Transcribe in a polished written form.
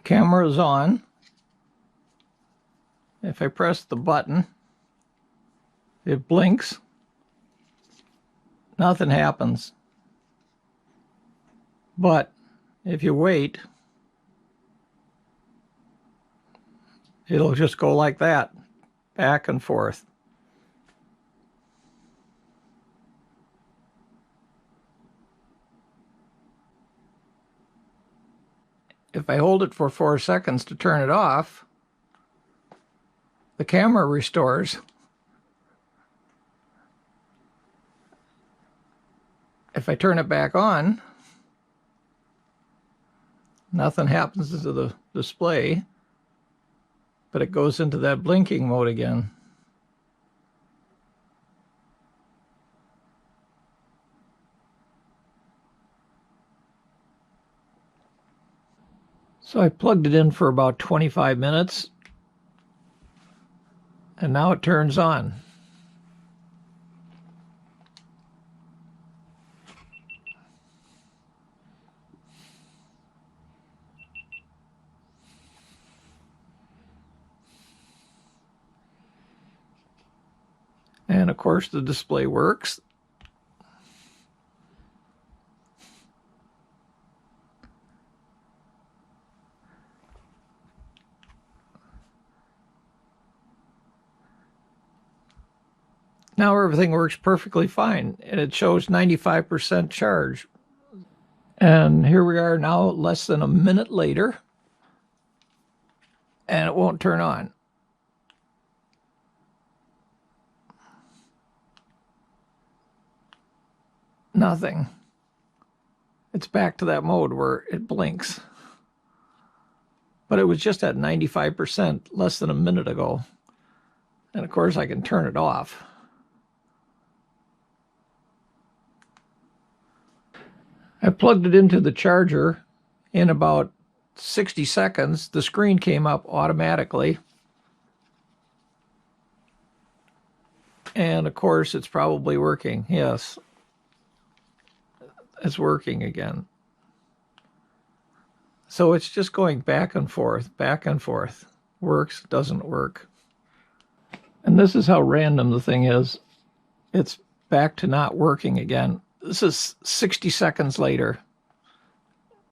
Camera is on. If I press the button, it blinks. Nothing happens. But if you wait, it'll just go like that, back and forth. If I hold it for 4 seconds to turn it off, the camera restores. If I turn it back on, nothing happens to the display, but it goes into that blinking mode again. So I plugged it in for about 25 minutes, and now it turns on. And of course the display works. Now everything works perfectly fine, and it shows 95% charge. And here we are now, less than a minute later, and it won't turn on. Nothing. It's back to that mode where it blinks. But it was just at 95% less than a minute ago. And of course I can turn it off. I plugged it into the charger. In about 60 seconds, the screen came up automatically. And of course it's probably working. Yes. It's working again. So it's just going back and forth, back and forth. Works, doesn't work. And this is how random the thing is. It's back to not working again. This is 60 seconds later.